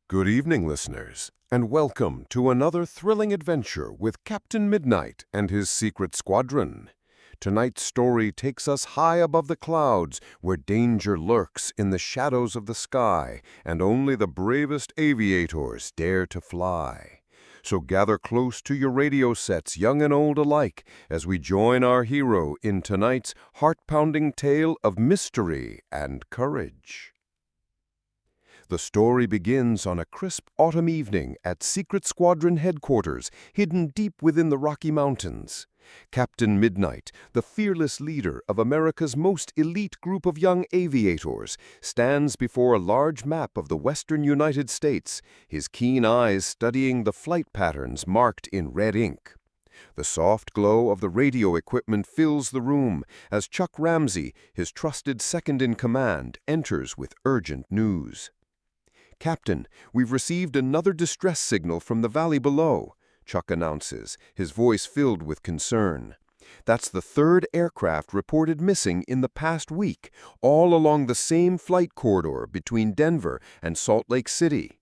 Good evening, listeners, and welcome to another thrilling adventure with Captain Midnight and his Secret Squadron. Tonight's story takes us high above the clouds, where danger lurks in the shadows of the sky, and only the bravest aviators dare to fly. So gather close to your radio sets, young and old alike, as we join our hero in tonight's heart-pounding tale of mystery and courage. The story begins on a crisp autumn evening at Secret Squadron headquarters, hidden deep within the Rocky Mountains. Captain Midnight, the fearless leader of America's most elite group of young aviators, stands before a large map of the western United States, his keen eyes studying the flight patterns marked in red ink. The soft glow of the radio equipment fills the room as Chuck Ramsey, his trusted second-in-command, enters with urgent news. "Captain, we've received another distress signal from the valley below," Chuck announces, his voice filled with concern. "That's the third aircraft reported missing in the past week, all along the same flight corridor between Denver and Salt Lake City."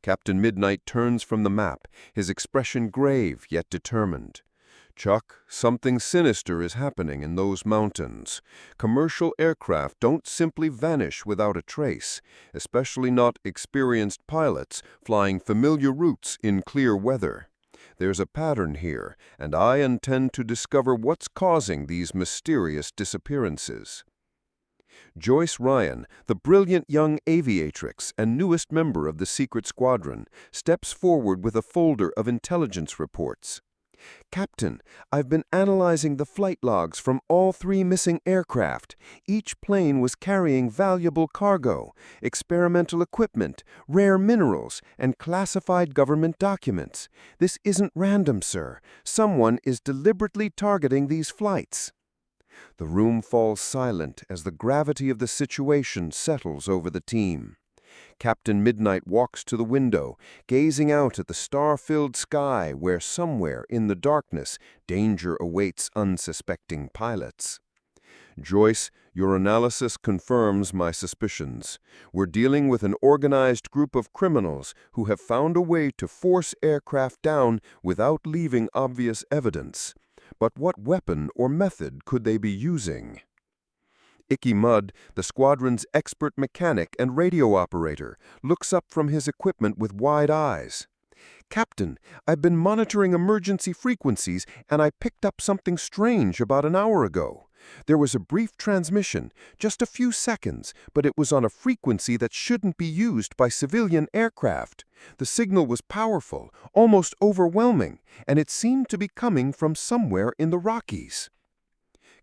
Captain Midnight turns from the map, his expression grave yet determined. "Chuck, something sinister is happening in those mountains. Commercial aircraft don't simply vanish without a trace, especially not experienced pilots flying familiar routes in clear weather. There's a pattern here, and I intend to discover what's causing these mysterious disappearances." Joyce Ryan, the brilliant young aviatrix and newest member of the Secret Squadron, steps forward with a folder of intelligence reports. "Captain, I've been analyzing the flight logs from all three missing aircraft. Each plane was carrying valuable cargo, experimental equipment, rare minerals, and classified government documents. This isn't random, sir. Someone is deliberately targeting these flights." The room falls silent as the gravity of the situation settles over the team. Captain Midnight walks to the window, gazing out at the star-filled sky where somewhere in the darkness danger awaits unsuspecting pilots. "Joyce, your analysis confirms my suspicions. We're dealing with an organized group of criminals who have found a way to force aircraft down without leaving obvious evidence. But what weapon or method could they be using?" Ikky Mudd, the squadron's expert mechanic and radio operator, looks up from his equipment with wide eyes. "Captain, I've been monitoring emergency frequencies and I picked up something strange about an hour ago. There was a brief transmission, just a few seconds, but it was on a frequency that shouldn't be used by civilian aircraft. The signal was powerful, almost overwhelming, and it seemed to be coming from somewhere in the Rockies."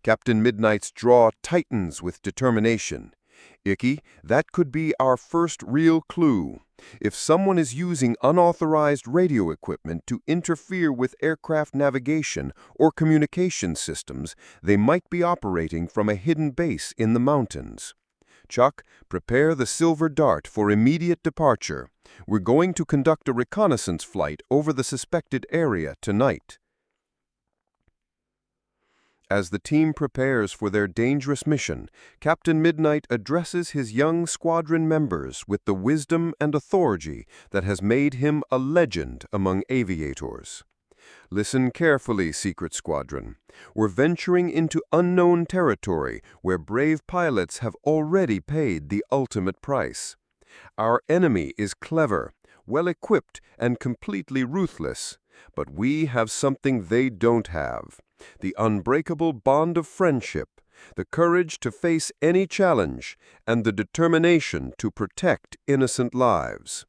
Captain Midnight's jaw tightens with determination. "Ikky, that could be our first real clue. If someone is using unauthorized radio equipment to interfere with aircraft navigation or communication systems, they might be operating from a hidden base in the mountains. Chuck, prepare the Silver Dart for immediate departure. We're going to conduct a reconnaissance flight over the suspected area tonight." As the team prepares for their dangerous mission, Captain Midnight addresses his young squadron members with the wisdom and authority that has made him a legend among aviators. "Listen carefully, Secret Squadron. We're venturing into unknown territory where brave pilots have already paid the ultimate price. Our enemy is clever, well-equipped, and completely ruthless, but we have something they don't have: the unbreakable bond of friendship, the courage to face any challenge, and the determination to protect innocent lives."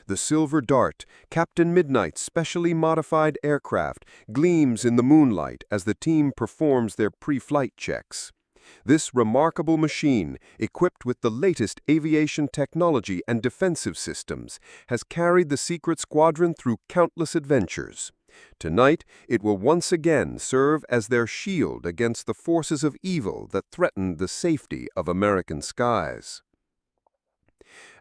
The Silver Dart, Captain Midnight's specially modified aircraft, gleams in the moonlight as the team performs their pre-flight checks. This remarkable machine, equipped with the latest aviation technology and defensive systems, has carried the Secret Squadron through countless adventures. Tonight, it will once again serve as their shield against the forces of evil that threaten the safety of American skies.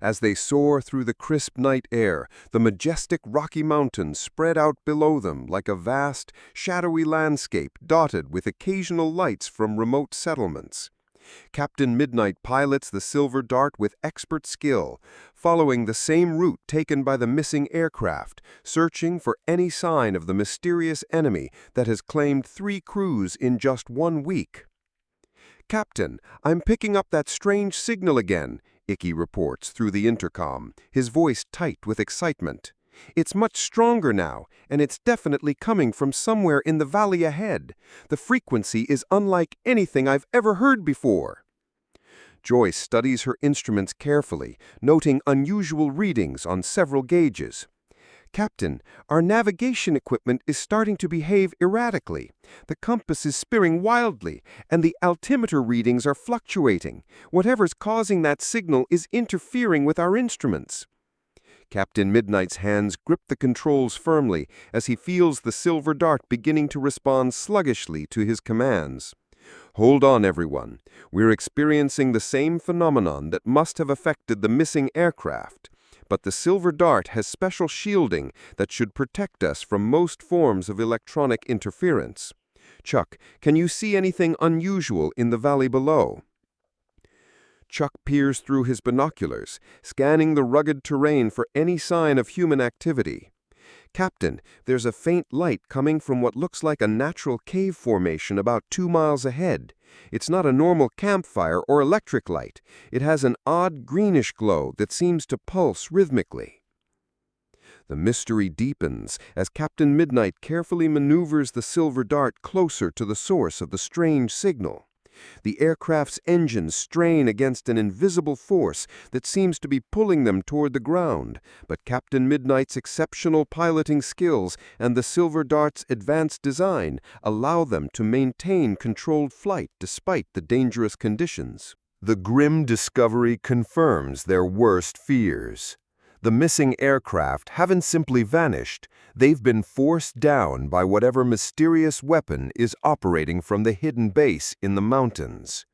As they soar through the crisp night air, the majestic Rocky Mountains spread out below them like a vast, shadowy landscape dotted with occasional lights from remote settlements. Captain Midnight pilots the Silver Dart with expert skill, following the same route taken by the missing aircraft, searching for any sign of the mysterious enemy that has claimed 3 crews in just 1 week. "Captain, I'm picking up that strange signal again," Ikky reports through the intercom, his voice tight with excitement. "It's much stronger now, and it's definitely coming from somewhere in the valley ahead. The frequency is unlike anything I've ever heard before." Joyce studies her instruments carefully, noting unusual readings on several gauges. "Captain, our navigation equipment is starting to behave erratically. The compass is spinning wildly, and the altimeter readings are fluctuating. Whatever's causing that signal is interfering with our instruments." Captain Midnight's hands grip the controls firmly as he feels the Silver Dart beginning to respond sluggishly to his commands. "Hold on, everyone. We're experiencing the same phenomenon that must have affected the missing aircraft. But the Silver Dart has special shielding that should protect us from most forms of electronic interference. Chuck, can you see anything unusual in the valley below?" Chuck peers through his binoculars, scanning the rugged terrain for any sign of human activity. "Captain, there's a faint light coming from what looks like a natural cave formation about 2 miles ahead. It's not a normal campfire or electric light. It has an odd greenish glow that seems to pulse rhythmically." The mystery deepens as Captain Midnight carefully maneuvers the Silver Dart closer to the source of the strange signal. The aircraft's engines strain against an invisible force that seems to be pulling them toward the ground, but Captain Midnight's exceptional piloting skills and the Silver Dart's advanced design allow them to maintain controlled flight despite the dangerous conditions. The grim discovery confirms their worst fears. The missing aircraft haven't simply vanished, they've been forced down by whatever mysterious weapon is operating from the hidden base in the mountains.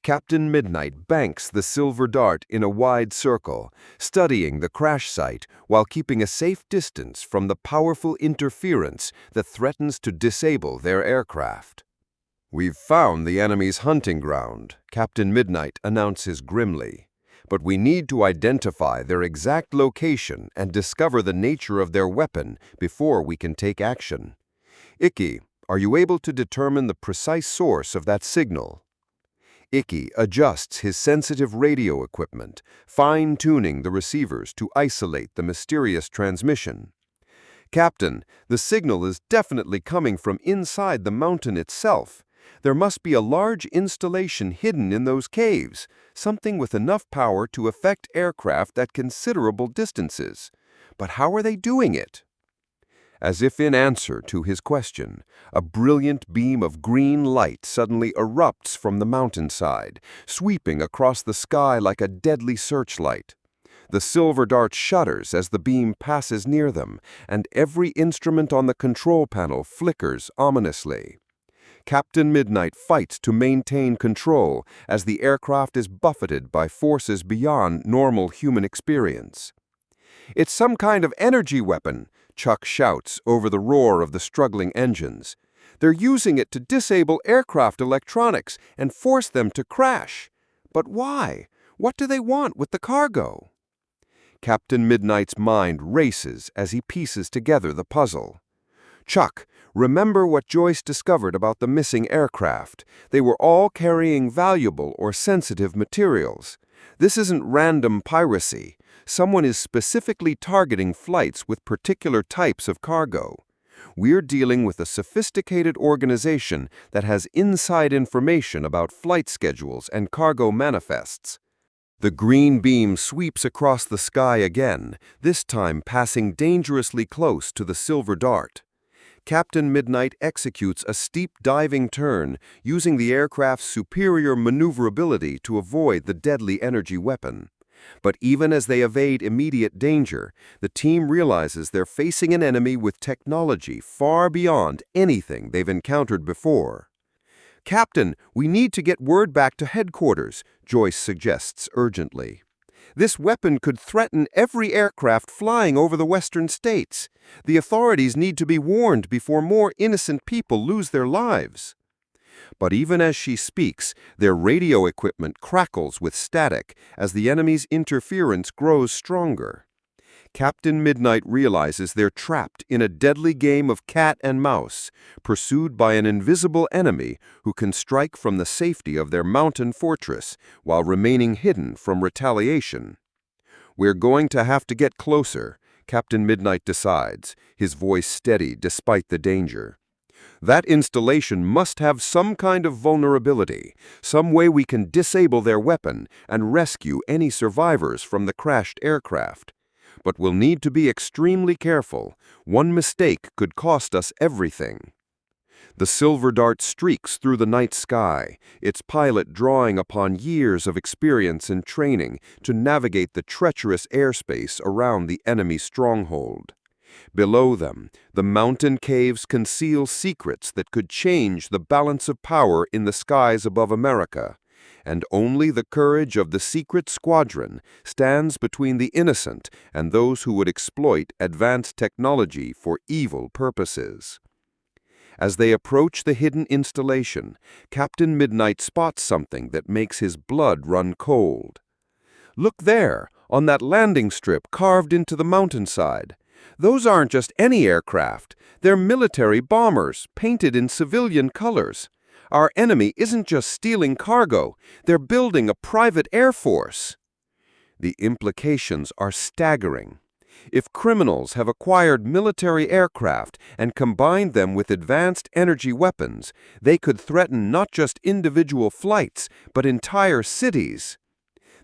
Captain Midnight banks the Silver Dart in a wide circle, studying the crash site while keeping a safe distance from the powerful interference that threatens to disable their aircraft. "We've found the enemy's hunting ground," Captain Midnight announces grimly. "But we need to identify their exact location and discover the nature of their weapon before we can take action. Ikky, are you able to determine the precise source of that signal?" Ikky adjusts his sensitive radio equipment, fine-tuning the receivers to isolate the mysterious transmission. "Captain, the signal is definitely coming from inside the mountain itself. There must be a large installation hidden in those caves, something with enough power to affect aircraft at considerable distances. But how are they doing it?" As if in answer to his question, a brilliant beam of green light suddenly erupts from the mountainside, sweeping across the sky like a deadly searchlight. The Silver Dart shudders as the beam passes near them, and every instrument on the control panel flickers ominously. Captain Midnight fights to maintain control as the aircraft is buffeted by forces beyond normal human experience. "It's some kind of energy weapon," Chuck shouts over the roar of the struggling engines. "They're using it to disable aircraft electronics and force them to crash. But why? What do they want with the cargo?" Captain Midnight's mind races as he pieces together the puzzle. "Chuck, remember what Joyce discovered about the missing aircraft. They were all carrying valuable or sensitive materials. This isn't random piracy. Someone is specifically targeting flights with particular types of cargo. We're dealing with a sophisticated organization that has inside information about flight schedules and cargo manifests." The green beam sweeps across the sky again, this time passing dangerously close to the Silver Dart. Captain Midnight executes a steep diving turn, using the aircraft's superior maneuverability to avoid the deadly energy weapon. But even as they evade immediate danger, the team realizes they're facing an enemy with technology far beyond anything they've encountered before. "Captain, we need to get word back to headquarters," Joyce suggests urgently. "This weapon could threaten every aircraft flying over the western states. The authorities need to be warned before more innocent people lose their lives." But even as she speaks, their radio equipment crackles with static as the enemy's interference grows stronger. Captain Midnight realizes they're trapped in a deadly game of cat and mouse, pursued by an invisible enemy who can strike from the safety of their mountain fortress while remaining hidden from retaliation. "We're going to have to get closer," Captain Midnight decides, his voice steady despite the danger. "That installation must have some kind of vulnerability, some way we can disable their weapon and rescue any survivors from the crashed aircraft. But we'll need to be extremely careful. One mistake could cost us everything." The Silver Dart streaks through the night sky, its pilot drawing upon years of experience and training to navigate the treacherous airspace around the enemy stronghold. Below them, the mountain caves conceal secrets that could change the balance of power in the skies above America, and only the courage of the Secret Squadron stands between the innocent and those who would exploit advanced technology for evil purposes. As they approach the hidden installation, Captain Midnight spots something that makes his blood run cold. "Look there, on that landing strip carved into the mountainside. Those aren't just any aircraft. They're military bombers, painted in civilian colors. Our enemy isn't just stealing cargo, they're building a private air force." The implications are staggering. If criminals have acquired military aircraft and combined them with advanced energy weapons, they could threaten not just individual flights, but entire cities.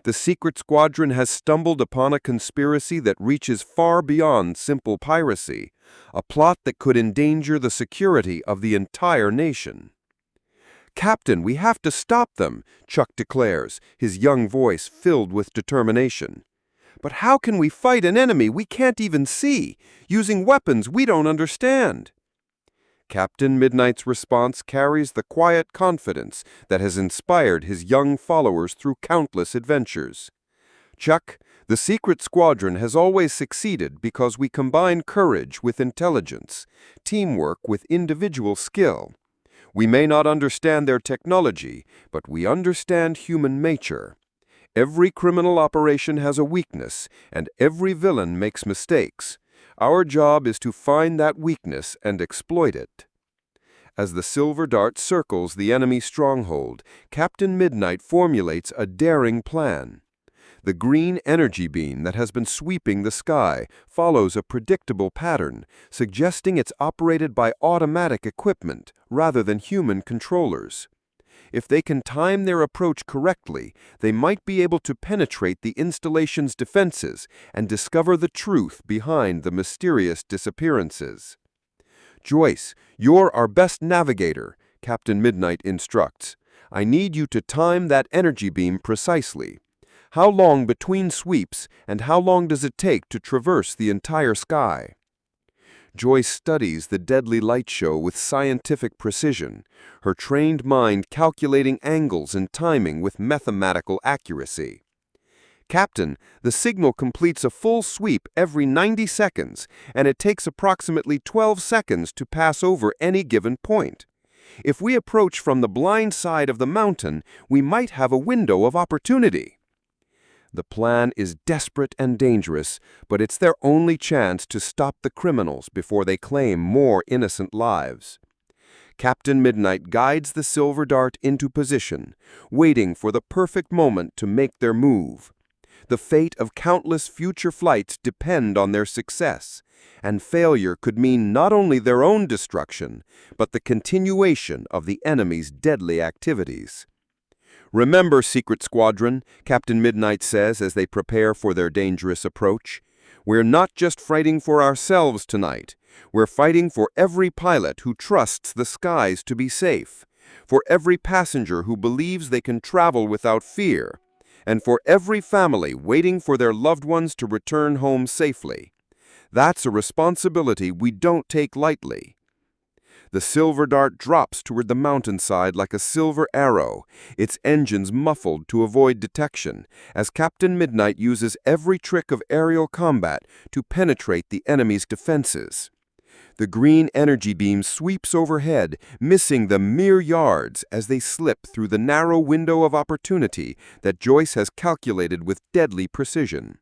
The Secret Squadron has stumbled upon a conspiracy that reaches far beyond simple piracy, a plot that could endanger the security of the entire nation. "Captain, we have to stop them," Chuck declares, his young voice filled with determination. "But how can we fight an enemy we can't even see, using weapons we don't understand?" Captain Midnight's response carries the quiet confidence that has inspired his young followers through countless adventures. "Chuck, the Secret Squadron has always succeeded because we combine courage with intelligence, teamwork with individual skill. We may not understand their technology, but we understand human nature. Every criminal operation has a weakness, and every villain makes mistakes. Our job is to find that weakness and exploit it." As the Silver Dart circles the enemy stronghold, Captain Midnight formulates a daring plan. The green energy beam that has been sweeping the sky follows a predictable pattern, suggesting it's operated by automatic equipment rather than human controllers. If they can time their approach correctly, they might be able to penetrate the installation's defenses and discover the truth behind the mysterious disappearances. "Joyce, you're our best navigator," Captain Midnight instructs. "I need you to time that energy beam precisely. How long between sweeps, and how long does it take to traverse the entire sky?" Joyce studies the deadly light show with scientific precision, her trained mind calculating angles and timing with mathematical accuracy. "Captain, the signal completes a full sweep every 90 seconds, and it takes approximately 12 seconds to pass over any given point. If we approach from the blind side of the mountain, we might have a window of opportunity." The plan is desperate and dangerous, but it's their only chance to stop the criminals before they claim more innocent lives. Captain Midnight guides the Silver Dart into position, waiting for the perfect moment to make their move. The fate of countless future flights depend on their success, and failure could mean not only their own destruction, but the continuation of the enemy's deadly activities. "Remember, Secret Squadron," Captain Midnight says as they prepare for their dangerous approach, "we're not just fighting for ourselves tonight. We're fighting for every pilot who trusts the skies to be safe, for every passenger who believes they can travel without fear, and for every family waiting for their loved ones to return home safely. That's a responsibility we don't take lightly." The Silver Dart drops toward the mountainside like a silver arrow, its engines muffled to avoid detection, as Captain Midnight uses every trick of aerial combat to penetrate the enemy's defenses. The green energy beam sweeps overhead, missing them mere yards as they slip through the narrow window of opportunity that Joyce has calculated with deadly precision.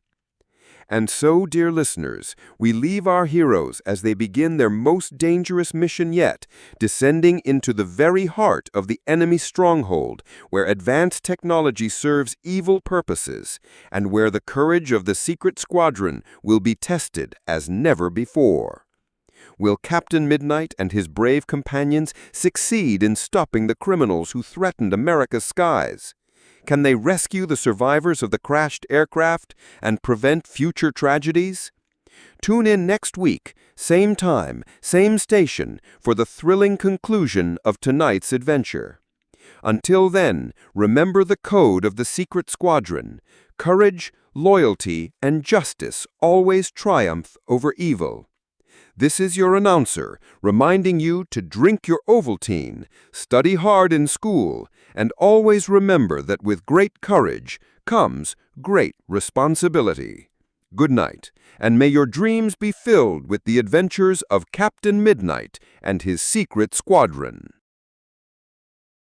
And so, dear listeners, we leave our heroes as they begin their most dangerous mission yet, descending into the very heart of the enemy stronghold, where advanced technology serves evil purposes, and where the courage of the Secret Squadron will be tested as never before. Will Captain Midnight and his brave companions succeed in stopping the criminals who threatened America's skies? Can they rescue the survivors of the crashed aircraft and prevent future tragedies? Tune in next week, same time, same station, for the thrilling conclusion of tonight's adventure. Until then, remember the code of the Secret Squadron. Courage, loyalty, and justice always triumph over evil. This is your announcer, reminding you to drink your Ovaltine, study hard in school, and always remember that with great courage comes great responsibility. Good night, and may your dreams be filled with the adventures of Captain Midnight and his Secret Squadron.